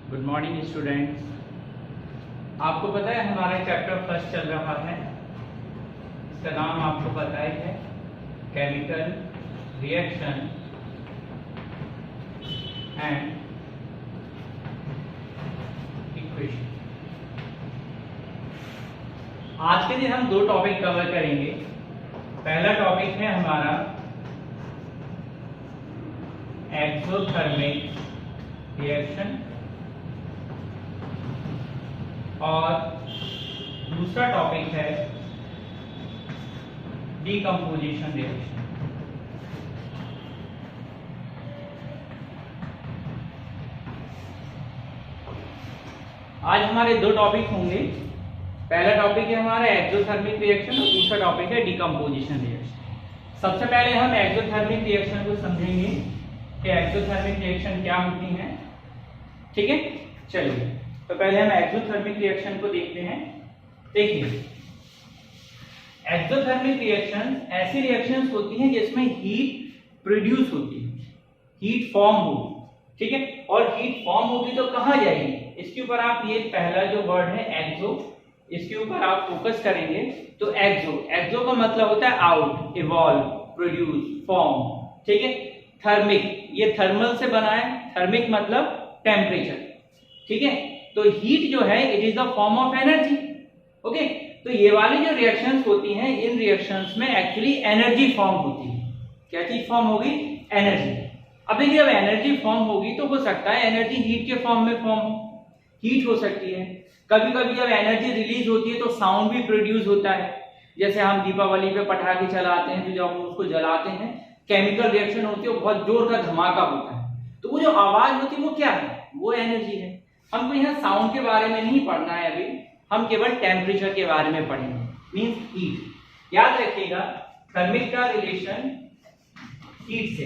Good morning students. आपको पता है हमारा चैप्टर फर्स्ट चल रहा है, इसका नाम आपको पता ही है, केमिकल रिएक्शन एंड इक्वेशन। आज के दिन हम दो टॉपिक कवर करेंगे। पहला टॉपिक है हमारा एक्सोथर्मिक रिएक्शन और दूसरा टॉपिक है डीकंपोजिशन रिएक्शन। आज हमारे दो टॉपिक होंगे। पहला टॉपिक है हमारा एक्सोथर्मिक रिएक्शन और दूसरा टॉपिक है डीकंपोजिशन रिएक्शन। सबसे पहले हम एक्सोथर्मिक रिएक्शन को समझेंगे कि एक्सोथर्मिक रिएक्शन क्या होती है। ठीक है, चलिए तो पहले हम एक्सोथर्मिक रिएक्शन को देखते हैं। देखिए, एक्सोथर्मिक रिएक्शन ऐसी रिएक्शंस होती हैं जिसमें हीट प्रोड्यूस होती है, हीट फॉर्म होगी। ठीक है, और हीट फॉर्म होगी तो कहां जाएगी, इसके ऊपर आप ये पहला जो वर्ड है एक्सो, इसके ऊपर आप फोकस करेंगे। तो एक्सो, एक्सो का मतलब होता है आउट, इवॉल्व, प्रोड्यूस, फॉर्म। ठीक है, थर्मिक, ये थर्मल से बना है, थर्मिक मतलब टेम्परेचर। ठीक है, तो हीट जो है it is the form of energy. Okay, तो ये वाली जो रिएक्शंस होती हैं, इन रिएक्शंस में एक्चुअली एनर्जी फॉर्म होती है। क्या चीज फॉर्म होगी, एनर्जी। अब देखिए, जब एनर्जी फॉर्म होगी तो हो सकता है एनर्जी हीट के फॉर्म में फॉर्म हो, हीट हो सकती है। कभी कभी जब एनर्जी रिलीज होती है तो साउंड भी प्रोड्यूस होता है। जैसे हम दीपावली पे पटाखे चलाते हैं, तो जब हम उसको जलाते हैं केमिकल रिएक्शन होती है, बहुत जोर का धमाका होता है, तो वो जो आवाज होती है वो क्या है, वो एनर्जी है। हमको यहाँ साउंड के बारे में नहीं पढ़ना है अभी, हम केवल टेम्परेचर के बारे में पढ़ेंगे, मींस हीट। याद रखिएगा, थर्मिक का रिलेशन हीट से।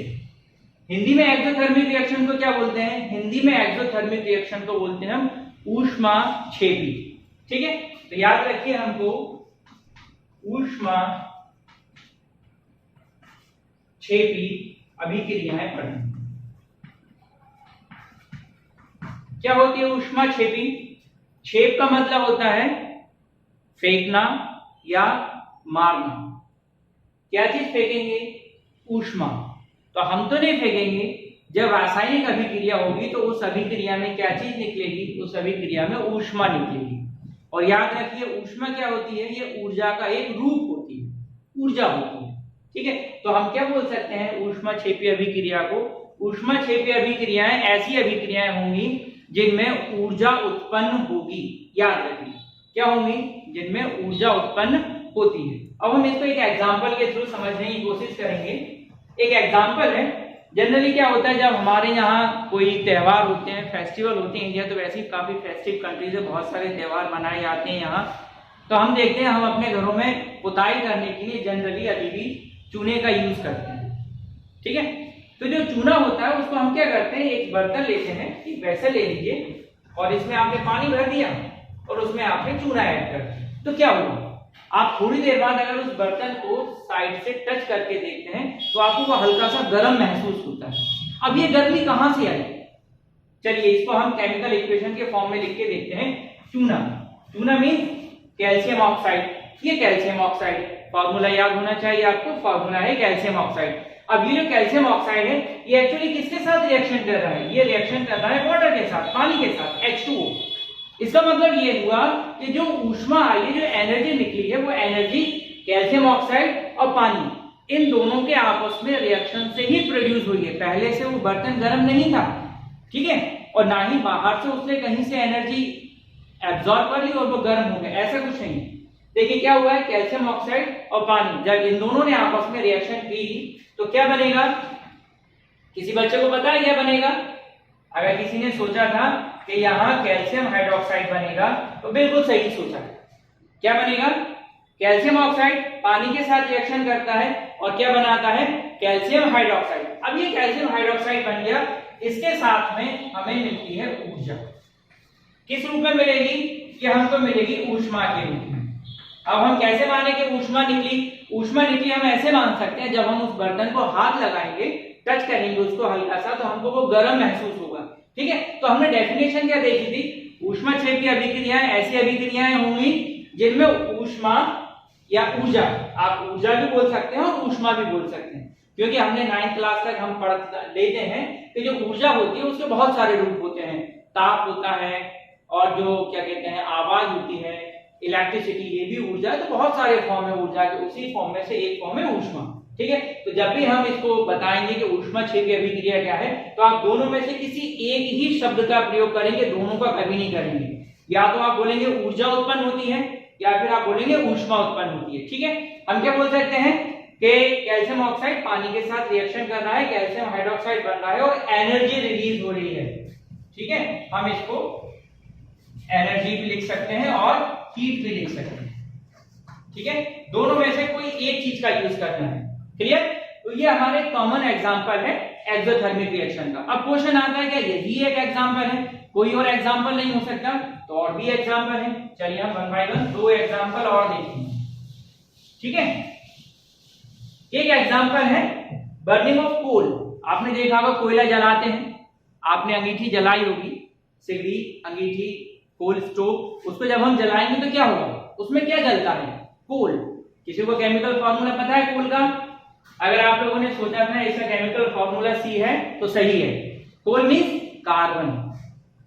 हिंदी में एक्सोथर्मिक रिएक्शन को क्या बोलते हैं, हिंदी में एक्सोथर्मिक रिएक्शन को बोलते हैं हम ऊष्माक्षेपी। ठीक है, तो याद रखिए हमको ऊष्माक्षेपी अभिक्रियाएं पढ़नी। क्या होती है ऊष्माक्षेपी? क्षेप का मतलब होता है फेंकना या मारना। क्या चीज फेंकेंगे, ऊष्मा। तो हम तो नहीं फेंकेंगे, जब रासायनिक अभिक्रिया होगी तो उस अभिक्रिया में क्या चीज निकलेगी, उस अभिक्रिया में ऊष्मा निकलेगी। और याद रखिए, ऊष्मा क्या होती है, ये ऊर्जा का एक रूप होती है, ऊर्जा होती है। ठीक है, तो हम क्या बोल सकते हैं ऊष्माक्षेपी अभिक्रिया को, ऊष्माक्षेपी अभिक्रियाएं ऐसी अभिक्रियाएं होंगी जिनमें ऊर्जा उत्पन्न होगी। याद रखिए, क्या होंगी, जिनमें ऊर्जा उत्पन्न होती है। अब हम इसको एक एग्जांपल के थ्रू समझने की कोशिश करेंगे। एक एग्जांपल है, जनरली क्या होता है, जब हमारे यहाँ कोई त्योहार होते हैं, फेस्टिवल होते हैं, इंडिया तो वैसे ही काफी फेस्टिव कंट्रीज है, बहुत सारे त्योहार मनाए जाते हैं यहाँ। तो हम देखते हैं, हम अपने घरों में पुताई करने के लिए जनरली अभी भी चूने का यूज करते हैं। ठीक है, तो जो चूना होता है उसको हम क्या करते हैं, एक बर्तन लेते हैं, एक वेसल ले लीजिए, और इसमें आपने पानी भर दिया और उसमें आपने चूना ऐड कर दिया। तो क्या हुआ, आप थोड़ी देर बाद अगर उस बर्तन को साइड से टच करके देखते हैं तो आपको वो हल्का सा गर्म महसूस होता है। अब ये गर्मी कहां से आई, चलिए इसको हम केमिकल इक्वेशन के फॉर्म में लिख के देखते हैं। चूना, चूना मींस कैल्शियम ऑक्साइड। ये कैल्शियम ऑक्साइड, फॉर्मूला याद होना चाहिए आपको, फॉर्मूला है कैल्शियम ऑक्साइड। अब ये जो कैल्शियम ऑक्साइड है, ये एक्चुअली किसके साथ रिएक्शन कर रहा है, ये रिएक्शन कर रहा है वाटर के साथ, पानी के साथ, H2O। इसका मतलब ये हुआ कि जो ऊष्मा आई, जो एनर्जी निकली है, वो एनर्जी कैल्शियम ऑक्साइड और पानी, इन दोनों के आपस में रिएक्शन से ही प्रोड्यूस हुई है। पहले से वो बर्तन गर्म नहीं था, ठीक है, और ना ही बाहर से उसने कहीं से एनर्जी एब्जॉर्ब कर ली और वो गर्म हो गया, ऐसा कुछ नहीं। देखिए क्या हुआ है, कैल्शियम ऑक्साइड और पानी जब इन दोनों ने आपस में रिएक्शन की तो क्या बनेगा, किसी बच्चे को पता है क्या बनेगा? अगर किसी ने सोचा था कि यहाँ कैल्शियम हाइड्रोक्साइड बनेगा तो बिल्कुल सही सोचा। क्या बनेगा, कैल्शियम ऑक्साइड पानी के साथ रिएक्शन करता है और क्या बनाता है, कैल्शियम हाइड्रोक्साइड। अब ये कैल्शियम हाइड्रोक्साइड बन गया, इसके साथ में हमें मिलती है ऊर्जा। किस रूप में मिलेगी, ये हमको मिलेगी ऊष्मा के रूप में। अब हम कैसे माने कि ऊष्मा निकली, ऊष्मा निकली हम ऐसे मान सकते हैं, जब हम उस बर्तन को हाथ लगाएंगे, टच करेंगे उसको हल्का सा, तो हमको वो गर्म महसूस होगा। ठीक है, तो हमने डेफिनेशन क्या देखी थी, ऊष्माक्षेपी अभिक्रियाएं ऐसी अभिक्रियाएं होंगी जिनमें ऊष्मा या ऊर्जा, आप ऊर्जा भी बोल सकते हैं और ऊष्मा भी बोल सकते हैं, क्योंकि हमने 9th क्लास तक हम पढ़ लेते हैं कि जो ऊर्जा होती है उसके बहुत सारे रूप होते हैं, ताप होता है और जो क्या कहते हैं आवाज होती है, इलेक्ट्रिसिटी, ये भी ऊर्जा है। तो बहुत सारे फॉर्म है ऊर्जा के, उसी फॉर्म में से एक फॉर्म है ऊष्मा। ठीक है, तो जब भी हम इसको बताएंगे कि ऊष्माक्षेपी अभिक्रिया क्या है, तो आप दोनों में से किसी एक ही शब्द का प्रयोग करेंगे, दोनों का कभी नहीं करेंगे। या तो आप बोलेंगे ऊर्जा उत्पन्न होती है या फिर आप बोलेंगे ऊष्मा उत्पन्न होती है। ठीक है, हम क्या बोल सकते हैं कि कैल्शियम ऑक्साइड पानी के साथ रिएक्शन कर रहा है, कैल्शियम हाइड्रोक्साइड बन रहा है और एनर्जी रिलीज हो रही है। ठीक है, हम इसको एनर्जी भी लिख सकते हैं और हीट भी लिख सकते हैं। ठीक है, दोनों में से कोई एक चीज का यूज करना है। क्लियर? तो ये हमारे कॉमन एग्जांपल है एक्सोथर्मिक रिएक्शन का। अब क्वेश्चन आता है क्या यही एक एग्जांपल है, कोई और एग्जांपल नहीं हो सकता? तो और भी एग्जांपल है, चलिए हम वन बाय वन दो एग्जांपल और देखेंगे। ठीक है, एक एग्जांपल है बर्निंग ऑफ कोल। आपने देखा होगा कोयला जलाते हैं, आपने अंगीठी जलाई होगी, सिगड़ी, अंगीठी, कोल स्टोव, उसको जब हम जलाएंगे तो क्या होगा, उसमें क्या जलता है, कोल। किसी को केमिकल फार्मूला पता है कोल का? अगर आप लोगों ने सोचा था इसका केमिकल फार्मूला सी है तो सही है। कोल मींस कार्बन,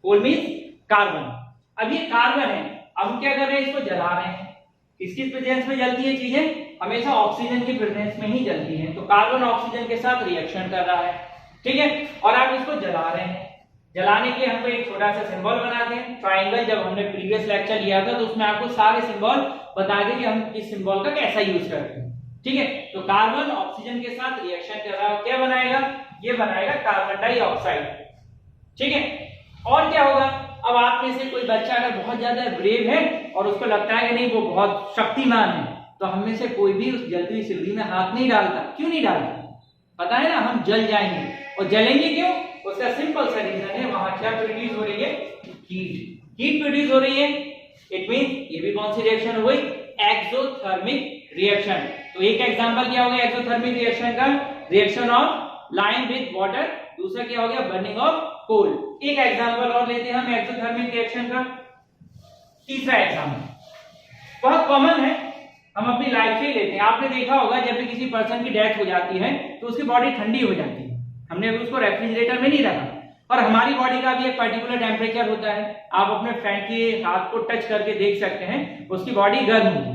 कोल मींस कार्बन। अब ये कार्बन है, अब हम क्या कर रहे हैं, इसको जला रहे हैं। किसकी प्रेजेंस में जलती है चीजें? हमेशा ऑक्सीजन की प्रेजेंस में ही जलती है। तो कार्बन ऑक्सीजन के साथ रिएक्शन कर रहा है। ठीक है, और आप इसको जला रहे हैं। जलाने के लिए हमको एक छोटा सा सिंबल बनाते हैं, ट्राइंगल। जब हमने प्रीवियस लेक्चर लिया था तो उसमें आपको सारे सिंबल बता दें कि हम इस सिंबल का कैसा यूज करते हैं। ठीक है, तो कार्बन ऑक्सीजन के साथ रिएक्शन कर रहा है, क्या बनाएगा, ये बनाएगा कार्बन डाइऑक्साइड। ठीक है, और क्या होगा, अब आप में से कोई बच्चा अगर बहुत ज्यादा ब्रेव है और उसको लगता है कि नहीं वो बहुत शक्तिमान है, तो हम में से कोई भी उस जलती हुई सिगड़ी में हाथ नहीं डालता। क्यों नहीं डालता? पता है ना, हम जल जाएंगे। और जलेंगे क्यों? उसका सिंपल सा रीजन है, वहां क्या प्रोड्यूस हो रही है, हीट। हीट प्रोड्यूस हो रही है, इट मींस ये भी कौन सी रिएक्शन हो गई, एक्सोथर्मिक रिएक्शन। तो एक एग्जांपल क्या हो गया एक्सोथर्मिक रिएक्शन का, reaction of lime with water. दूसरा क्या हो गया, बर्निंग ऑफ कोल। एक एग्जांपल और लेते हैं हम एक्सोथर्मिक रिएक्शन का। तीसरा एग्जांपल बहुत कॉमन है, हम अपनी लाइफ से ही लेते हैं। आपने देखा होगा जब भी किसी पर्सन की डेथ हो जाती है तो उसकी बॉडी ठंडी हो जाती है। हमने अभी उसको रेफ्रिजरेटर में नहीं रखा, और हमारी बॉडी का भी एक पर्टिकुलर टेम्परेचर होता है। आप अपने फ्रेंड के हाथ को टच करके देख सकते हैं, उसकी बॉडी गर्म होगी।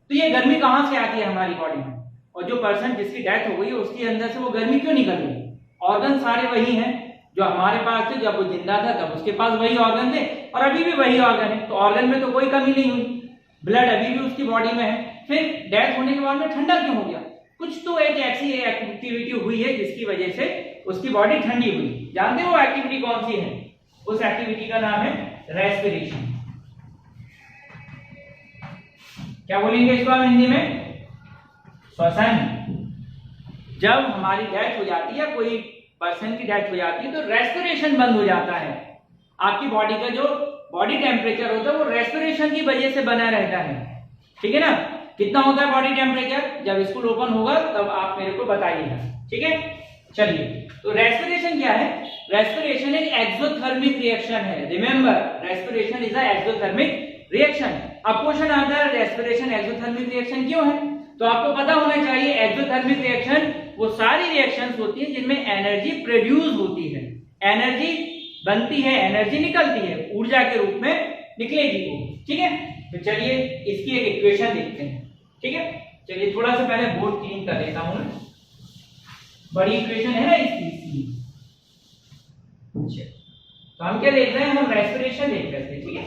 तो ये गर्मी कहां से आती है हमारी बॉडी में, और जो पर्सन जिसकी डेथ हो गई है उसके अंदर से वो गर्मी क्यों निकल रही है? ऑर्गन सारे वही हैं जो हमारे पास थे, जब वो जिंदा था तब उसके पास वही ऑर्गन थे और अभी भी वही ऑर्गन है। तो ऑर्गन में तो कोई कमी नहीं हुई, ब्लड अभी भी उसकी बॉडी में है। फिर डेथ होने के बाद में ठंडा क्यों हो गया? कुछ तो एक ऐसी एक्टिविटी हुई है जिसकी वजह से उसकी बॉडी ठंडी हुई। जानते हो वो एक्टिविटी कौन सी है? उस एक्टिविटी का नाम है रेस्पिरेशन। क्या बोलेंगे इसको हम हिंदी में? श्वसन। जब हमारी डेथ हो जाती है, कोई पर्सन की डेथ हो जाती है, तो रेस्पिरेशन बंद हो जाता है। आपकी बॉडी का जो बॉडी टेम्परेचर होता है वो रेस्पिरेशन की वजह से बना रहता है। ठीक है ना? कितना होता है बॉडी टेम्परेचर? जब स्कूल ओपन होगा तब आप मेरे को बताइएगा। ठीक है, चलिए। तो रेस्पिरेशन क्या है? रेस्पिरेशन एक एक्सोथर्मिक रिएक्शन है। Remember, respiration is a exothermic reaction. अब क्वेश्चन आता है रेस्पिरेशन एक्सोथर्मिक रिएक्शन क्यों है? तो आपको पता होना चाहिए एक्सोथर्मिक रिएक्शन वो सारी रिएक्शंस होती है जिनमें एनर्जी प्रोड्यूस होती है, एनर्जी बनती है, एनर्जी निकलती है, ऊर्जा के रूप में निकलेगी वो। ठीक है, तो चलिए इसकी एक इक्वेशन देखते हैं। ठीक है, चलिए थोड़ा सा पहले बोर्ड क्लीन कर देता हूं। बड़ी इक्वेशन है ना इसकी। तो हम क्या देख रहे हैं, हम रेस्पिरेशन देख रहे थे। ठीक है,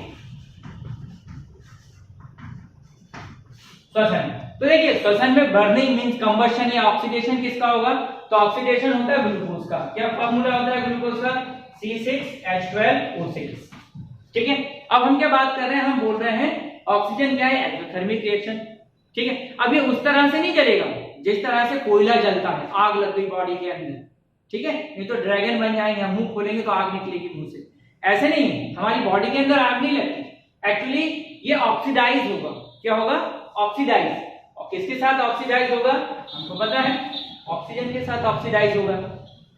श्वसन। तो देखिए श्वसन में बर्निंग मींस कंबशन या ऑक्सीडेशन किसका होगा? तो ऑक्सीडेशन होता है ग्लूकोज का। क्या फार्मूला होता है ग्लूकोज का? C6H12O6। ठीक है, अब हम क्या बात कर रहे हैं, हम बोल रहे हैं ऑक्सीजन क्या है, एक्सोथर्मिक रिएक्शन। ठीक है, अब ये उस तरह से नहीं जलेगा जिस तरह से कोयला जलता है, आग लग गई बॉडी के अंदर। ठीक है, नहीं तो ड्रैगन बन जाएंगे, हम मुंह खोलेंगे तो आग निकलेगी मुंह से। ऐसे नहीं है, हमारी बॉडी के अंदर आग नहीं लगती। एक्चुअली ये ऑक्सीडाइज होगा। क्या होगा? ऑक्सीडाइज। और किसके साथ ऑक्सीडाइज होगा? हमको पता है, ऑक्सीजन के साथ ऑक्सीडाइज होगा।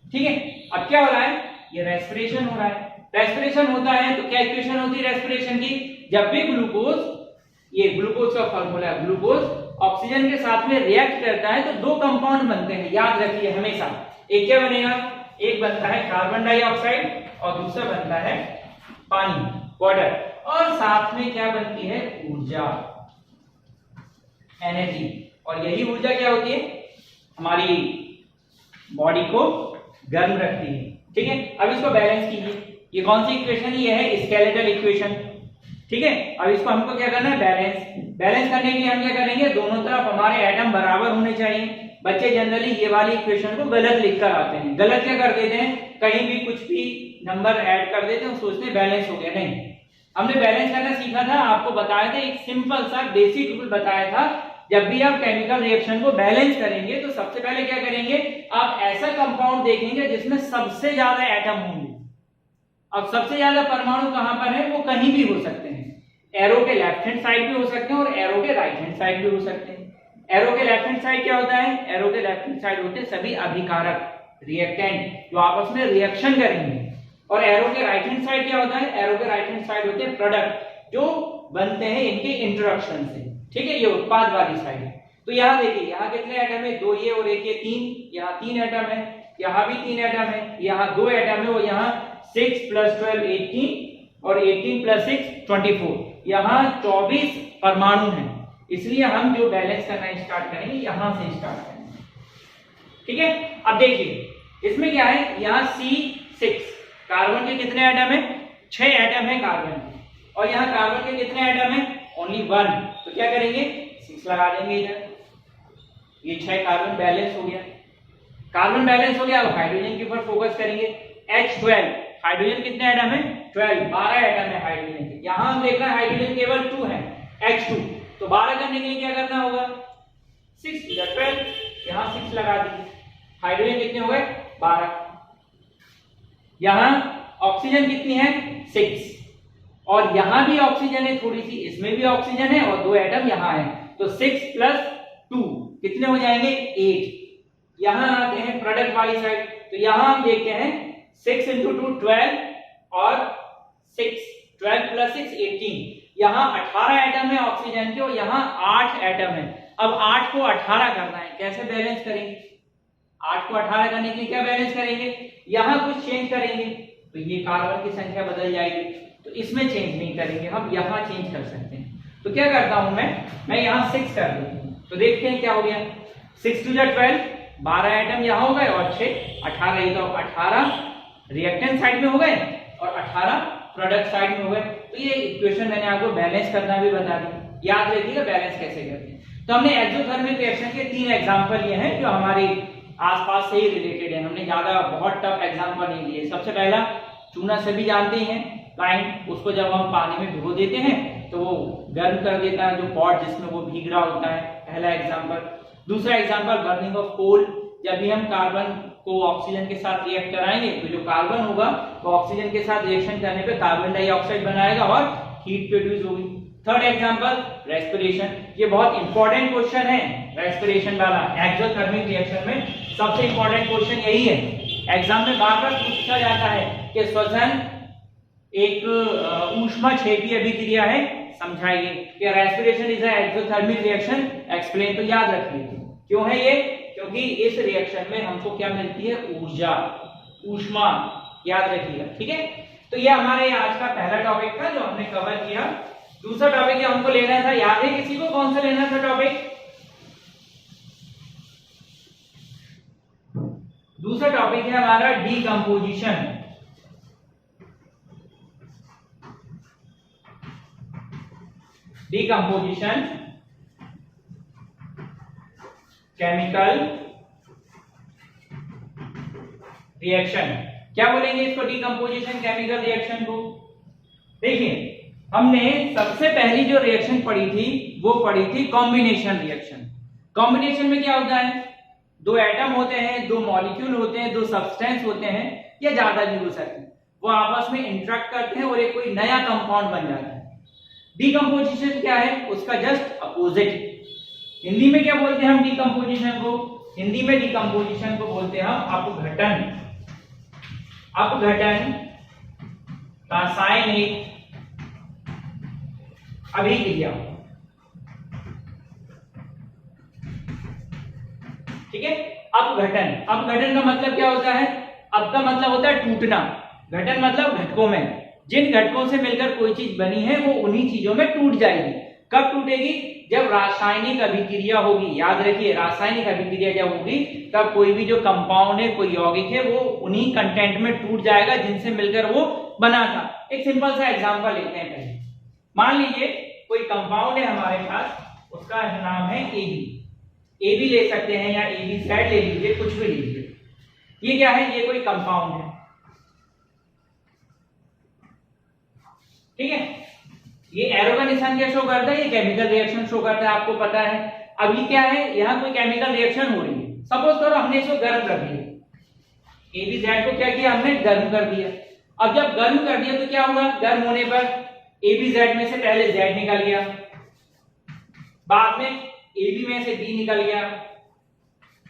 ठीक है, अब क्या हो रहा है, ये रेस्पिरेशन हो रहा है। रेस्पिरेशन होता है तो क्या इक्वेशन होती है रेस्पिरेशन की, जब भी ग्लूकोज, ये ग्लूकोज का फॉर्मूला है, ग्लूकोज ऑक्सीजन के साथ में रिएक्ट करता है तो दो कंपाउंड बनते हैं, याद रखिए हमेशा। एक क्या बनेगा, एक बनता है कार्बन डाइऑक्साइड और दूसरा बनता है पानी, वाटर, और साथ में क्या बनती है, ऊर्जा, एनर्जी। और यही ऊर्जा क्या होती है, हमारी बॉडी को गर्म रखती है। ठीक है, अब इसको बैलेंस कीजिए। ये कौन सी इक्वेशन, ये है स्केलेटल इक्वेशन। ठीक है, अब इसको हमको क्या करना है, बैलेंस करने के लिए हम क्या करेंगे, दोनों तरफ हमारे एटम बराबर होने चाहिए। बच्चे जनरली ये वाली इक्वेशन को गलत लिख कर आते हैं। गलत क्या कर देते हैं, कहीं भी कुछ भी नंबर ऐड कर देते हैं, सोचते हैं बैलेंस हो गया। नहीं, हमने बैलेंस करना सीखा था, आपको बताया था, एक सिंपल सा बेसिक रूल बताया था। जब भी आप केमिकल रिएक्शन को बैलेंस करेंगे तो सबसे पहले क्या करेंगे, आप ऐसा कंपाउंड देखेंगे जिसमें सबसे ज्यादा एटम होंगे। अब सबसे ज्यादा परमाणु कहां पर है, वो कहीं भी हो सकते हैं, एरो के लेफ्ट हैंड साइड भी हो सकते हैं और एरो के राइट हैंड साइड भी हो सकते हैं। एरो के लेफ्ट हैंड साइड क्या होता है, एरो के लेफ्ट हैंड साइड होते हैं सभी अभिकारक, रिएक्टेंट, जो आपस में रिएक्शन करेंगे। और एरो के राइट हैंड साइड क्या होता है, एरो के राइट हैंड साइड होते हैं प्रोडक्ट, जो बनते हैं इनके इंटरेक्शन से। ठीक है, ये उत्पाद वाली साइड है। तो यहाँ देखिए, यहाँ कितने एटम है, दो ये और एक ये, तीन, यहाँ 3 एटम है, यहाँ भी 3 एटम है, यहाँ 2 एटम है, और यहाँ 6 + 12 18 और 18 + 6 24, यहाँ 24 परमाणु हैं। इसलिए हम जो बैलेंस करना स्टार्ट करेंगे यहां से स्टार्ट करेंगे। ठीक है, अब देखिए इसमें क्या है, यहाँ C6, कार्बन के कितने एटम है, 6 एटम है कार्बन के, और यहाँ कार्बन के कितने एटम है, ओनली 1। तो क्या करेंगे, 6 लगा देंगे इधर, ये 6 कार्बन बैलेंस हो गया। कार्बन बैलेंस हो गया, अब हाइड्रोजन के ऊपर फोकस करेंगे। H12, हाइड्रोजन कितने एटम है, 12 एटम है हाइड्रोजन के। यहाँ हम देख रहे हैं हाइड्रोजन केवल 2 है, H2, तो 12 करने के लिए क्या करना होगा, 6 × 12, यहाँ 6 लगा दीजिए। हाइड्रोजन कितने हो गए, 12। यहाँ ऑक्सीजन कितनी है, 6, और यहाँ भी ऑक्सीजन है थोड़ी सी, इसमें भी ऑक्सीजन है, और 2 एटम यहाँ है, तो 6 + 2 कितने हो जाएंगे, 8। यहाँ आते हैं प्रोडक्ट वाली साइड, तो यहाँ हम देखते हैं 6 × 2 12 और 6, 12 + 6 18, यहाँ 18 एटम है ऑक्सीजन के और यहाँ 8 एटम है। अब 8 को 18 करना है, कैसे बैलेंस करेंगे, 8 को 18 करने के लिए क्या बैलेंस करेंगे, यहाँ कुछ चेंज करेंगे तो ये कार्बन की संख्या बदल जाएगी, तो इसमें चेंज नहीं करेंगे, हम यहाँ चेंज कर सकते हैं। तो क्या करता हूं मैं यहाँ 6 कर देता हूं, तो देखते हैं क्या हो गया, 6 × 12, 12 एटम यहाँ हो गए और 6 18, ये तो 18 रिएक्टेंट साइड में हो गए और 18 प्रोडक्ट साइड में हो गए। तो ये इक्वेशन मैंने आपको बैलेंस करना भी बता दी, याद रखिएगा बैलेंस कैसे करते हैं। तो हमने एक्सोथर्मिक रिएक्शन के 3 एग्जांपल लिए हैं जो हमारे आसपास से ही रिलेटेड है, हमने ज्यादा बहुत टफ एग्जांपल नहीं लिए। सबसे पहला चूना सभी जानते हैं, लाइन, उसको जब हम पानी में भिगो देते हैं तो वो गर्म कर देता है, जो पॉट जिसमें वो भीग रहा होता है, पहला एग्जांपल। दूसरा एग्जांपल बर्निंग ऑफ कोल, जब भी हम कार्बन को ऑक्सीजन के साथ रिएक्ट कराएंगे तो जो कार्बन होगा वो ऑक्सीजन के साथ रिएक्शन करने पे कार्बन डाइऑक्साइड बनाएगा और हीट प्रोड्यूस होगी। थर्ड एग्जांपल रेस्पिरेशन, ये बहुत इंपॉर्टेंट क्वेश्चन है, रेस्पिरेशन वाला एक्सोथर्मिक रिएक्शन में सबसे इंपॉर्टेंट क्वेश्चन यही है, एग्जाम में बार-बार पूछा जाता है कि श्वसन एक ऊष्माक्षेपी अभिक्रिया है, समझाइए कि respiration is a exothermic reaction, explain. तो याद रखिए क्यों है ये, क्योंकि इस रिएक्शन में हमको क्या मिलती है, ऊर्जा, ऊष्मा, याद रखिएगा। ठीक है, तो ये हमारे आज का पहला टॉपिक था जो हमने कवर किया। दूसरा टॉपिक जो हमको लेना था, याद है किसी को, कौन सा लेना था टॉपिक, दूसरा टॉपिक है हमारा डीकंपोजिशन। डीकंपोजिशन केमिकल रिएक्शन, क्या बोलेंगे इसको, डीकंपोजिशन केमिकल रिएक्शन को। देखिए हमने सबसे पहली जो रिएक्शन पढ़ी थी वो पढ़ी थी कॉम्बिनेशन रिएक्शन। कॉम्बिनेशन में क्या होता है, 2 एटम होते हैं, 2 मॉलिक्यूल होते हैं, 2 सब्सटेंस होते हैं, या ज्यादा भी हो सकते हैं, वो आपस में इंटरेक्ट करते हैं और एक कोई नया कंपाउंड बन जाता है। डीकंपोजिशन क्या है, उसका जस्ट अपोजिट। हिंदी में क्या बोलते हैं हम डीकंपोजिशन को, हिंदी में डीकंपोजिशन को बोलते हैं हम अपघटन। अपघटन रासायनिक अभिक्रिया। ठीक है, अपघटन, अपघटन का मतलब क्या होता है? अब का मतलब होता है टूटना, घटन मतलब घटकों में, जिन घटकों से मिलकर कोई चीज बनी है वो उन्हीं चीजों में टूट जाएगी। कब टूटेगी? जब रासायनिक अभिक्रिया होगी। याद रखिए, रासायनिक अभिक्रिया जब होगी तब कोई भी जो कंपाउंड है, कोई यौगिक है, वो उन्हीं कंटेंट में टूट जाएगा जिनसे मिलकर वो बना था। एक सिंपल सा एग्जांपल लेते हैं पहले। मान लीजिए कोई कंपाउंड है हमारे पास, उसका नाम है एबी ले सकते हैं या एबीजेड ले लीजिए, कुछ भी लीजिए। ये क्या है? ये कोई कंपाउंड है। ठीक है, ये एरो का निशान क्या शो करता है? ये केमिकल रिएक्शन शो करता है, आपको पता है। अब ये क्या है? यहाँ कोई केमिकल रिएक्शन हो रही है। सपोज करो हमने इसको गर्म कर दिया, एबीजेड को क्या किया हमने? गर्म कर दिया। अब जब गर्म कर दिया तो क्या होगा? गर्म होने पर एबीजेड में से पहले जेड निकल गया, बाद में एबी में से बी निकल गया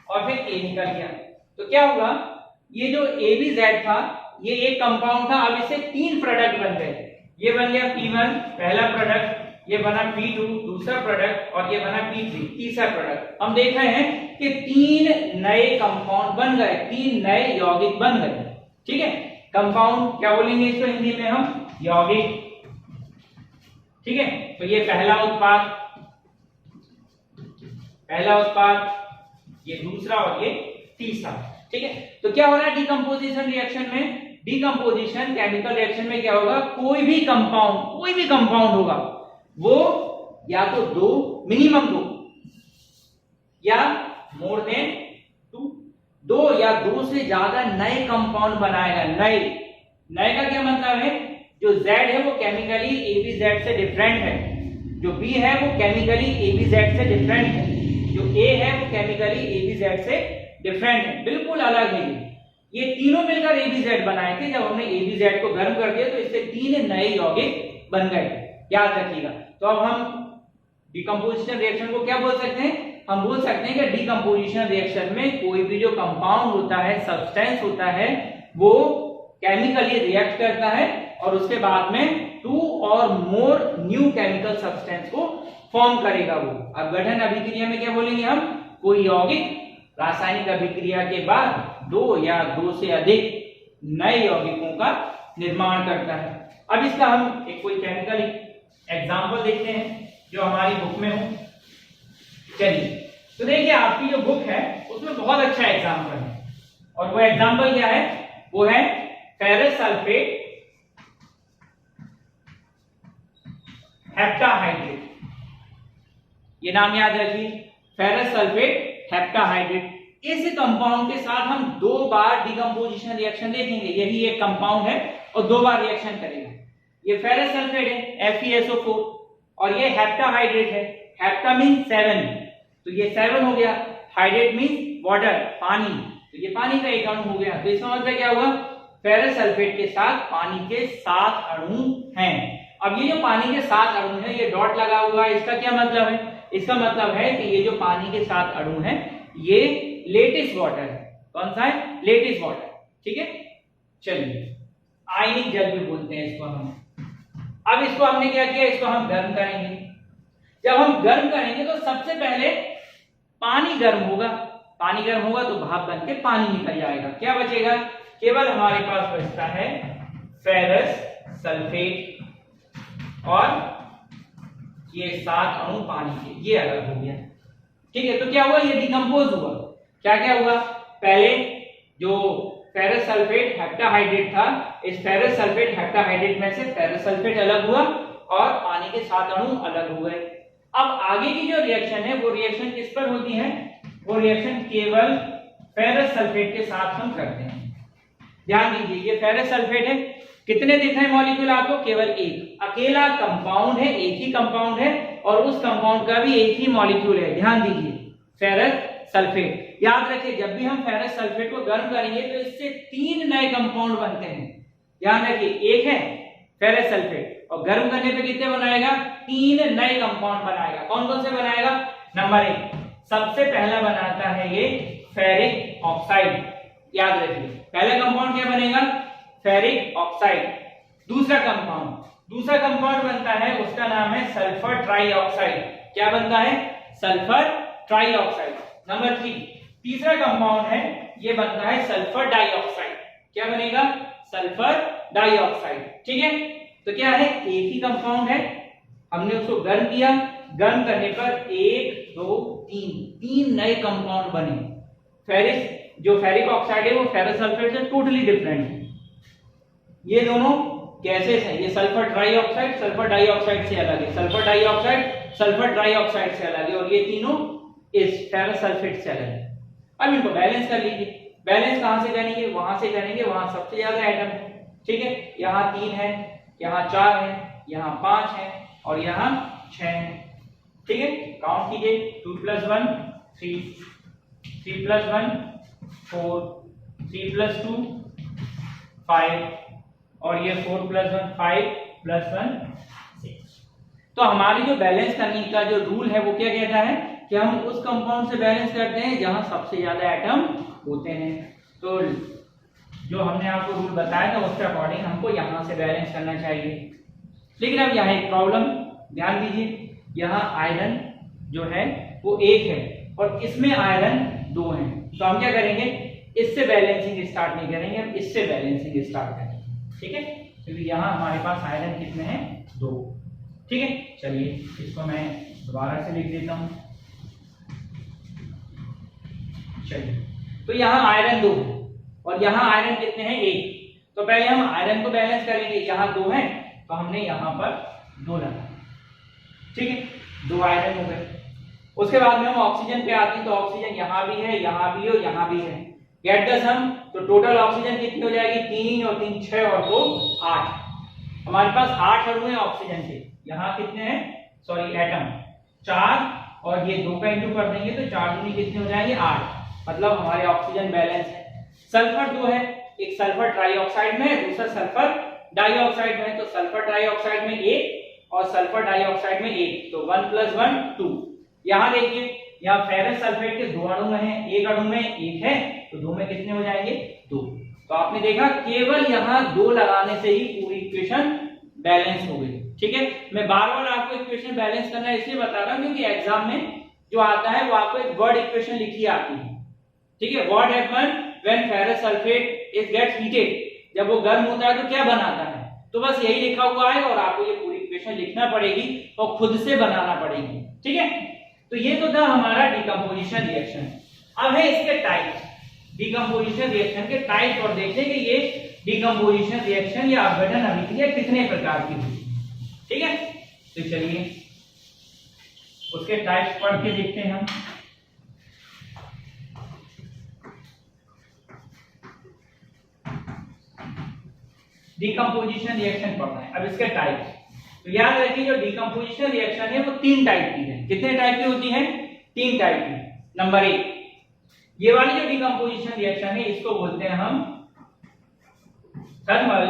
और फिर ए निकल गया। तो क्या होगा? ये जो एबीजेड था ये एक कंपाउंड था, अब इससे 3 प्रोडक्ट बन गए। ये बन गया P1 पहला प्रोडक्ट, ये बना P2 दूसरा प्रोडक्ट और ये बना P3 तीसरा प्रोडक्ट। हम देख रहे हैं कि 3 नए कंपाउंड बन गए, 3 नए यौगिक बन गए। ठीक है, कंपाउंड क्या बोलेंगे इसको हिंदी में हम? यौगिक। ठीक है, तो ये पहला उत्पाद, ये दूसरा और ये तीसरा। ठीक है, तो क्या हो रहा है डिकम्पोजिशन रिएक्शन में? डिकम्पोजिशन केमिकल रिएक्शन में क्या होगा? कोई भी कंपाउंड होगा वो या तो 2 मिनिमम 2 या मोर देन 2 या 2 से ज्यादा नए कंपाउंड बनाएगा। नए का क्या मतलब है? जो Z है वो केमिकली ABZ से डिफरेंट है, जो B है वो केमिकली ABZ से डिफरेंट है, जो A है वो केमिकली ABZ से डिफरेंट है, बिल्कुल अलग है। ये तीनों मिलकर ABZ बनाए थे। जब हमने ABZ को गर्म कर दिया तो इससे 3 नए यौगिक बन गए, याद रखिएगा। तो अब हम डिकम्पोजिशन रिएक्शन को क्या बोल सकते हैं? हम बोल सकते हैं कि डिकम्पोजिशन रिएक्शन में कोई भी जो कंपाउंड होता है, सब्सटेंस होता है, वो केमिकली रिएक्ट करता है और उसके बाद में 2 और मोर न्यू केमिकल सब्सटेंस को फॉर्म करेगा। वो अपघटन अभिक्रिया में क्या बोलेंगे हम? कोई यौगिक रासायनिक अभिक्रिया के बाद 2 या 2 से अधिक नए यौगिकों का निर्माण करता है। अब इसका हम एक कोई केमिकल एग्जांपल देखते हैं जो हमारी बुक में हो। चलिए, तो देखिए आपकी जो बुक है उसमें बहुत अच्छा एग्जांपल है, और वो एग्जांपल क्या है? वो है फेरस सल्फेट हेप्टाहाइड्रेट। ये नाम याद रखिए, फेरस सल्फेट हेप्टाहाइड्रेट। इस कंपाउंड के साथ हम 2 बार डिकम्पोजिशन रिएक्शन देखेंगे। यही एक कंपाउंड है और 2 बार रिएक्शन करेगा। ये फेरस सल्फेट है FeSO4 और ये हेप्टाहाइड्रेट है। हेप्टा मीन 7, तो ये 7 हो गया। हाइड्रेट मीन वाटर, पानी, तो ये पानी का एक अणु हो गया। तो इसका मतलब क्या हुआ? फेरस सल्फेट के साथ पानी के 7 अणु हैं। अब ये जो पानी के 7 अणु हैं, ये डॉट लगा हुआ है, इसका क्या मतलब है? इसका मतलब है कि ये जो पानी के 7 अणु हैं ये लेटिस वाटर है। कौन सा है? Lattice water. ठीक है, चलिए आयनिक जल भी बोलते हैं इसको हम। अब इसको हमने क्या किया? इसको हम गर्म करेंगे। जब हम गर्म करेंगे तो सबसे पहले पानी गर्म होगा, पानी गर्म होगा तो भाप बन के पानी निकल जाएगा। क्या बचेगा? केवल हमारे पास बचता है फेरस सल्फेट और ये 7 अणु पानी के, ये अलग हो गया। ठीक है, तो क्या हुआ? ये डिकम्पोज हुआ। क्या क्या हुआ? पहले जो फेरस सल्फेट हेप्टाहाइड्रेट था, इस फेरस सल्फेट हेप्टाहाइड्रेट में से फेरस सल्फेट अलग हुआ और पानी के 7 अणु अलग हो गए। अब आगे की जो रिएक्शन है वो रिएक्शन किस पर होती है? वो रिएक्शन केवल फेरस सल्फेट के साथ हम करते हैं। ध्यान दीजिए, ये फेरस सल्फेट है। कितने दिख रहे हैं मॉलिक्यूल आपको? केवल एक, अकेला कंपाउंड है, एक ही कंपाउंड है और उस कंपाउंड का भी एक ही मॉलिक्यूल है। ध्यान दीजिए, फेरस सल्फेट। याद रखिए, जब भी हम फेरस सल्फेट को गर्म करेंगे तो इससे 3 नए कंपाउंड बनते हैं। ध्यान रखिए, एक है फेरस सल्फेट और गर्म करने पे कितने बनाएगा? 3 नए कंपाउंड बनाएगा। कौन कौन से बनाएगा? नंबर 1, सबसे पहला बनाता है ये फेरिक ऑक्साइड। याद रखिए, पहला कंपाउंड क्या बनेगा? Ferric oxide. दूसरा कंपाउंड बनता है, उसका नाम है सल्फर ट्राइऑक्साइड। क्या बनता है? Sulphur trioxide. नंबर 3, तीसरा कंपाउंड है, ये बनता है सल्फर डाइऑक्साइड। क्या बनेगा? Sulphur dioxide. ठीक है, तो क्या है? एक ही कंपाउंड है, हमने उसको गर्म किया, गर्म करने पर 1 2 3 नए कंपाउंड बने। फेरिक ऑक्साइड है वो फेरस सल्फेट से टोटली डिफरेंट है। ये दोनों गैसेस हैं, ये सल्फर ट्राइऑक्साइड सल्फर डाइऑक्साइड से अलग है, सल्फर डाइऑक्साइड सल्फर ट्राइऑक्साइड से अलग है, और ये तीनों इस फेरस सल्फेट से अलग है। अब इनको बैलेंस कर लीजिए। बैलेंस कहां से करेंगे? वहां से करेंगे, वहां सबसे ज्यादा एटम है। ठीक है, यहाँ 3 है, यहाँ 4 है, यहाँ 5 है और यहाँ 6 है। ठीक है, काउंट कीजिए। 2 + 1 3, 3 + 1 4, 3 + 2 5 और ये 4 + 1 5 + 1 6। तो हमारी जो बैलेंस करने का जो रूल है वो क्या कहता है कि हम उस कंपाउंड से बैलेंस करते हैं जहां सबसे ज्यादा एटम होते हैं। तो जो हमने आपको रूल बताया था उसके अकॉर्डिंग हमको यहां से बैलेंस करना चाहिए। लेकिन अब यहाँ एक प्रॉब्लम, ध्यान दीजिए, यहाँ आयरन जो है वो 1 है और इसमें आयरन 2 है। तो हम क्या करेंगे? इससे बैलेंसिंग स्टार्ट नहीं करेंगे, हम इससे बैलेंसिंग स्टार्ट करेंगे। ठीक है, क्योंकि यहाँ हमारे पास आयरन कितने हैं? 2। ठीक है, चलिए इसको मैं दोबारा से लिख देता हूँ। चलिए, तो यहाँ आयरन 2 और यहाँ आयरन कितने हैं? 1। तो पहले हम आयरन को बैलेंस करेंगे। यहाँ 2 है तो हमने यहाँ पर 2 लगा। ठीक है, 2 आयरन हो गए। उसके बाद में हम ऑक्सीजन पे आते हैं, तो ऑक्सीजन यहाँ भी है, यहाँ भी और यहाँ भी है। गेट द सम, तो टोटल ऑक्सीजन कितनी हो जाएगी? 3 और 3 6 और 2 8। हमारे पास 8 अणु हैं ऑक्सीजन के। यहाँ कितने हैं? सॉरी, एटम 4 और ये 2 का इंटू कर देंगे तो 4 दूनी कितने हो जाएंगे? 8। मतलब हमारे ऑक्सीजन बैलेंस है। सल्फर 2 है, एक सल्फर ट्राइऑक्साइड में है, दूसरा सल्फर डाइऑक्साइड में है। तो सल्फर ट्राइऑक्साइड में 1 और सल्फर डाइऑक्साइड में 1, तो 1 + 1 2। यहाँ देखिए, यहाँ फेरस सल्फेट के 2 अणु हैं, एक अणु में 1 है, तो 2 में कितने हो जाएंगे? 2। तो आपने देखा केवल यहाँ 2 लगाने से ही पूरी इक्वेशन बैलेंस हो गई। ठीक है, मैं बार-बार आपको इक्वेशन बैलेंस करना इसलिए बता रहा हूँ क्योंकि एग्जाम में जो आता है वो आपको एक वर्ड इक्वेशन लिखी आती है। ठीक है, what happen when ferrous sulphate is gets heated, जब वो गर्म होता है तो क्या बनाता है? तो बस यही लिखा हुआ है और आपको ये पूरी इक्वेशन लिखना पड़ेगी और खुद से बनाना पड़ेगी। ठीक है, तो ये तो था हमारा डिकम्पोजिशन रिएक्शन। अब है इसके टाइप, डिकम्पोजिशन रिएक्शन के टाइप, और देखें कि ये डिकम्पोजिशन रिएक्शन या अपघटन अभिक्रिया कितने प्रकार की होती है। ठीक है, तो चलिए उसके टाइप्स पढ़ के देखते हैं हम। डिकम्पोजिशन रिएक्शन पढ़ना है। अब इसके टाइप, तो याद रखिए जो डिकम्पोजिशन रिएक्शन है वो 3 टाइप की है। कितने टाइप की होती है? 3 टाइप की। नंबर 1, ये वाली जो डिकम्पोजिशन रिएक्शन है इसको बोलते हैं हम थर्मल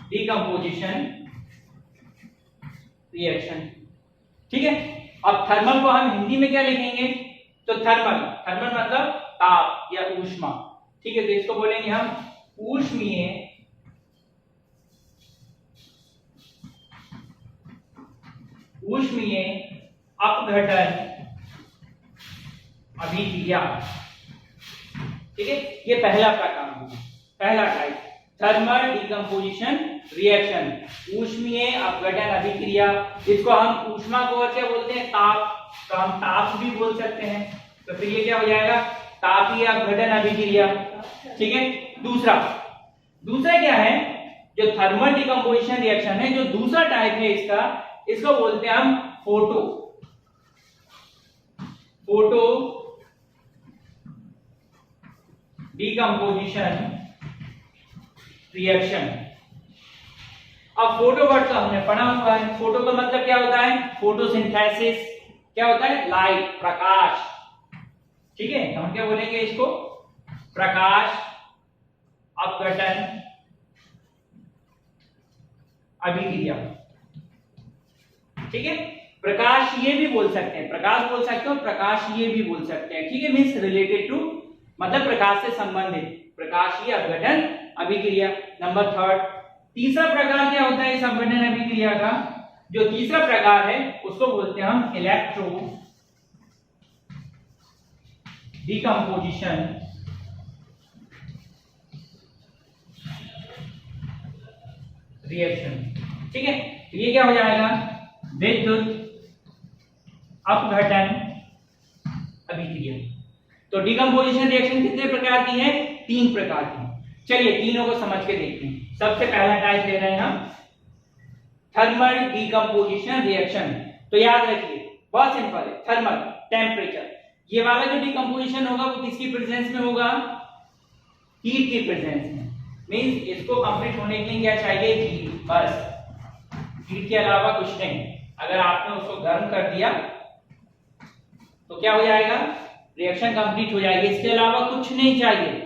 डिकम्पोजिशन रिएक्शन। ठीक है, अब थर्मल को हम हिंदी में क्या लिखेंगे? तो थर्मल मतलब ताप या ऊष्मा। ठीक है, तो इसको बोलेंगे हम ऊष्मीय अपघटन अभिक्रिया। ठीक है, ये पहला प्रकार होगा, पहला टाइप थर्मल डिकम्पोजिशन रिएक्शन, ऊष्मीय अपघटन अभिक्रिया। इसको हम ऊष्मा को और क्या बोलते हैं? ताप। तो हम ताप भी बोल सकते हैं। तो फिर ये क्या हो जाएगा? तापीय अपघटन अभिक्रिया। ठीक है, दूसरा क्या है? जो थर्मल डिकम्पोजिशन रिएक्शन है, जो दूसरा टाइप है इसको बोलते हैं हम फोटो डिकम्पोजिशन रिएक्शन। अब फोटो वर्ड तो हमने पढ़ा हुआ है। फोटो का मतलब क्या होता है? फोटोसिंथेसिस। क्या होता है? लाइट, प्रकाश। ठीक है, हम क्या बोलेंगे इसको? प्रकाश अपघटन अभिक्रिया। ठीक है, प्रकाशीय भी बोल सकते हैं, प्रकाश बोल सकते हो, प्रकाशीय भी बोल सकते हैं, ठीक है। मीन्स रिलेटेड टू, मतलब प्रकाश से संबंधित, प्रकाशीय अपघटन अभिक्रिया। नंबर थर्ड, तीसरा प्रकार क्या होता है इस अपघटन अभिक्रिया का? जो तीसरा प्रकार है उसको बोलते हैं हम इलेक्ट्रो डिकम्पोजिशन रिएक्शन, ठीक है। तो ये क्या हो जाएगा? विद्युत अपघटन अभिक्रिया। तो डिकम्पोजिशन रिएक्शन कितने प्रकार की है? 3 प्रकार की। चलिए तीनों को समझ के देखते हैं। सबसे पहला टाइप ले रहे हैं हम थर्मल डिकम्पोजिशन रिएक्शन। तो याद रखिए, बहुत सिंपल है, थर्मल टेम्परेचर। ये वाला जो डिकम्पोजिशन होगा वो किसकी प्रेजेंस में होगा? हीट की प्रेजेंस में। मींस इसको कंप्लीट होने के लिए क्या चाहिए? हीट, बस हीट के अलावा कुछ नहीं। अगर आपने उसको गर्म कर दिया तो क्या हो जाएगा? रिएक्शन कंप्लीट हो जाएगी, इसके अलावा कुछ नहीं चाहिए।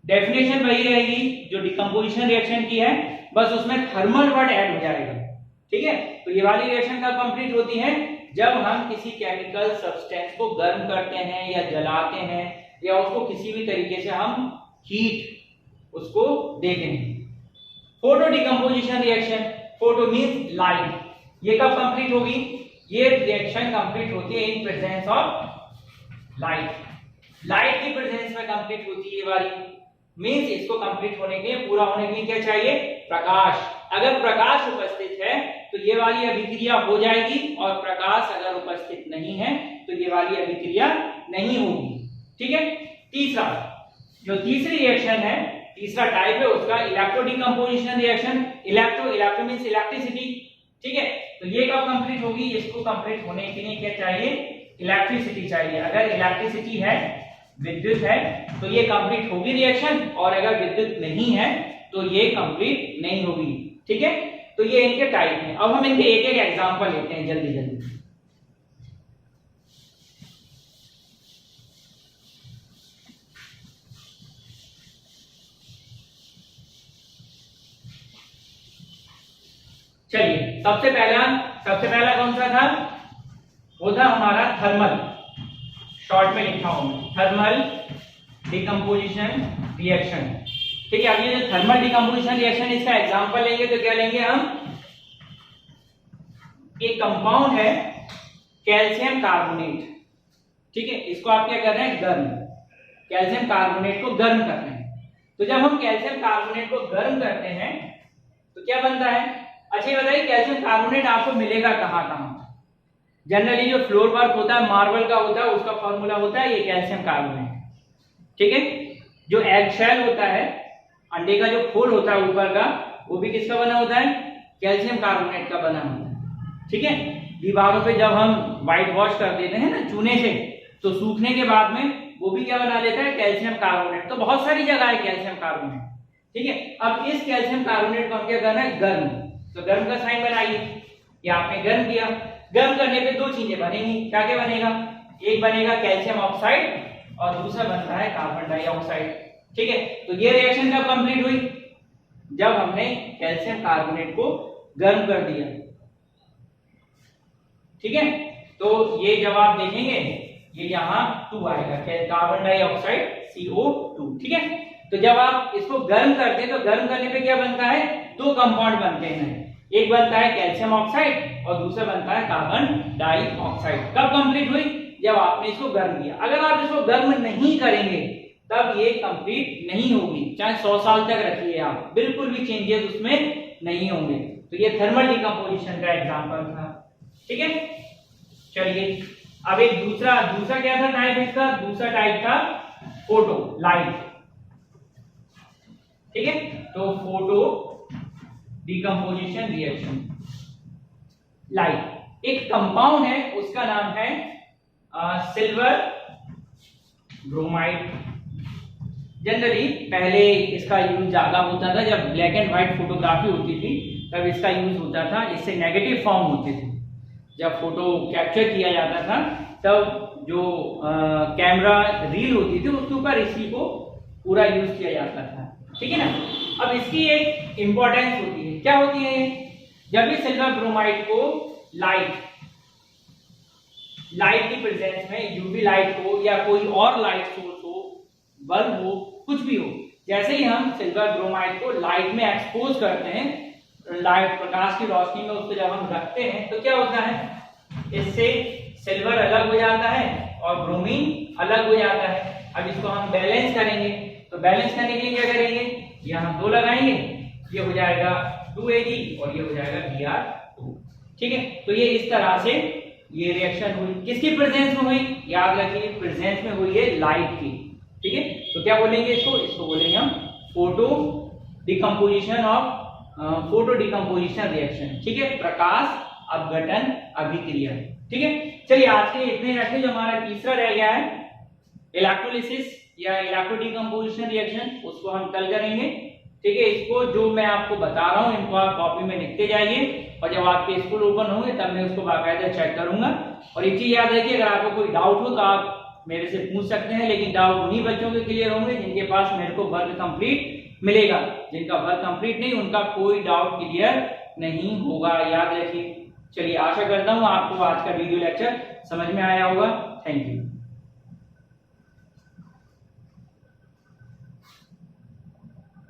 डेफिनेशन वही रहेगी जो डिकम्पोजिशन रिएक्शन की है, बस उसमें थर्मल वर्ड ऐड हो जाएगा, ठीक है। तो ये वाली रिएक्शन कब कंप्लीट होती है? जब हम किसी केमिकल सब्सटेंस को गर्म करते हैं या जलाते हैं या उसको किसी भी तरीके से हम हीट उसको देते हैं। Photo decomposition reaction, photo means light, ये कब कंप्लीट होगी? ये रिएक्शन कंप्लीट होती है in presence of light, light की प्रेजेंस में कंप्लीट होती है ये वाली। मींस इसको कंप्लीट होने के लिए, पूरा होने के लिए क्या चाहिए? प्रकाश। अगर प्रकाश उपस्थित है तो ये वाली अभिक्रिया हो जाएगी, और प्रकाश अगर उपस्थित नहीं है तो ये वाली अभिक्रिया नहीं होगी, ठीक है। तीसरा, जो तीसरी रिएक्शन है, तीसरा टाइप है उसका electro decomposition reaction. Electro means electricity, ठीक है। तो ये कब कंप्लीट होगी? इसको कंप्लीट होने के लिए क्या चाहिए? इलेक्ट्रिसिटी चाहिए। अगर इलेक्ट्रिसिटी है, विद्युत है, तो ये कंप्लीट होगी रिएक्शन, और अगर विद्युत नहीं है तो ये कंप्लीट नहीं होगी, ठीक है। तो ये इनके टाइप हैं। अब हम इनके एक एक एग्जांपल लेते हैं जल्दी जल्दी। चलिए सबसे पहला कौन सा था? वो था हमारा थर्मल, शॉर्ट में लिखा हूं मैं, थर्मल डिकम्पोजिशन रिएक्शन, ठीक है। अब ये जो थर्मल डिकम्पोजिशन रिएक्शन, इसका एग्जांपल लेंगे तो क्या लेंगे हम? एक कंपाउंड है कैल्शियम कार्बोनेट, ठीक है। इसको आप क्या कर रहे हैं? गर्म, कैल्शियम कार्बोनेट को गर्म कर रहे हैं। तो जब हम कैल्शियम कार्बोनेट को गर्म करते हैं तो क्या बनता है? अच्छा ये बताइए, कैल्शियम कार्बोनेट आपको मिलेगा कहाँ कहाँ? जनरली जो फ्लोर वर्क होता है, मार्बल का होता है, उसका फॉर्मूला होता है ये कैल्शियम कार्बोनेट, ठीक है। जो एग शेल होता है, अंडे का जो खोल होता है ऊपर का, वो भी किसका बना होता है? कैल्शियम कार्बोनेट का बना होता है, ठीक है। दीवारों पे जब हम व्हाइट वॉश कर देते हैं ना चूने से, तो सूखने के बाद में वो भी क्या बना लेता है? Calcium carbonate. तो बहुत सारी जगह है कैल्शियम कार्बोनेट, ठीक है। अब इस कैल्शियम कार्बोनेट को हम क्या करना है? गर्म। तो गर्म का साइन बनाइए, ये आपने गर्म किया। गर्म करने पे 2 चीजें बनेंगी। क्या क्या बनेगा? एक बनेगा कैल्शियम ऑक्साइड और दूसरा बनता है कार्बन डाइऑक्साइड, ठीक है। तो ये रिएक्शन कब कंप्लीट हुई? जब हमने कैल्शियम कार्बोनेट को गर्म कर दिया, ठीक है। तो ये जब आप देखेंगे, ये यहाँ 2 आएगा, कार्बन डाइऑक्साइड CO2, ठीक है। तो जब आप इसको गर्म करते हैं तो गर्म करने पे क्या बनता है? 2 कंपाउंड बनते हैं। एक बनता है कैल्शियम ऑक्साइड और दूसरा बनता है कार्बन डाइऑक्साइड। कब कंप्लीट हुई? जब आपने इसको गर्म किया। अगर आप इसको गर्म नहीं करेंगे तब ये कंप्लीट नहीं होगी, चाहे 100 साल तक रखिए आप, बिल्कुल भी चेंजेस उसमें नहीं होंगे। तो ये थर्मल डिकम्पोजिशन का एग्जांपल था, ठीक है। चलिए अब एक दूसरा क्या था टाइप? इसका दूसरा टाइप था फोटो, लाइट, ठीक है। तो फोटो डिकम्पोजिशन रिएक्शन, लाइट, एक कंपाउंड है, उसका नाम है सिल्वर ब्रोमाइड। जनरली पहले इसका यूज ज्यादा होता था, जब ब्लैक एंड व्हाइट फोटोग्राफी होती थी तब इसका यूज होता था। इससे नेगेटिव फॉर्म होते थे, जब फोटो कैप्चर किया जाता था तब जो कैमरा रील होती थी उसके ऊपर इसी को पूरा यूज किया जाता था, ठीक है ना। अब इसकी एक इंपॉर्टेंस होती है, क्या होती है? जब भी सिल्वर ब्रोमाइड को लाइट लाइट की प्रेजेंस में, यूवी लाइट हो या कोई और लाइट सोर्स हो, बल्ब हो, कुछ भी हो, जैसे ही हम सिल्वर ब्रोमाइड को लाइट में एक्सपोज करते हैं, लाइट प्रकाश की रोशनी में उसको जब हम रखते हैं तो क्या होता है, इससे सिल्वर अलग हो जाता है और ब्रोमीन अलग हो जाता है। अब इसको हम बैलेंस करेंगे, तो बैलेंस करने के लिए क्या करेंगे, यहाँ 2 लगाएंगे, ये हो जाएगा 2Ag और ये हो जाएगा Br2। ठीक है, तो ये इस तरह से ये रिएक्शन हुई, किसकी प्रेजेंस में हुई, याद रखिए प्रेजेंस में हुई है लाइट की। ठीक है, तो क्या बोलेंगे इसको बोलेंगे हम फोटो डिकम्पोजिशन रिएक्शन। ठीक है, प्रकाश अपघटन अभिक्रिया। ठीक है, चलिए आज के इतने रखते, जो हमारा तीसरा रह गया है इलेक्ट्रोलिसिस या इलेक्ट्रो डिकम्पोजिशन रिएक्शन, उसको हम कल करेंगे। ठीक है, इसको जो मैं आपको बता रहा हूं इनको आप कॉपी में लिखते जाइए और जब आपके स्कूल ओपन होंगे तब मैं उसको बाकायदा चेक करूंगा। और एक चीज याद रखिए, अगर आपको कोई डाउट हो तो आप मेरे से पूछ सकते हैं, लेकिन डाउट उन्हीं बच्चों के क्लियर होंगे जिनके पास मेरे को वर्क कंप्लीट मिलेगा। जिनका वर्क कंप्लीट नहीं, उनका कोई डाउट क्लियर नहीं होगा, याद रखिए। चलिए, आशा करता हूँ आपको आज का वीडियो लेक्चर समझ में आया होगा। Thank you.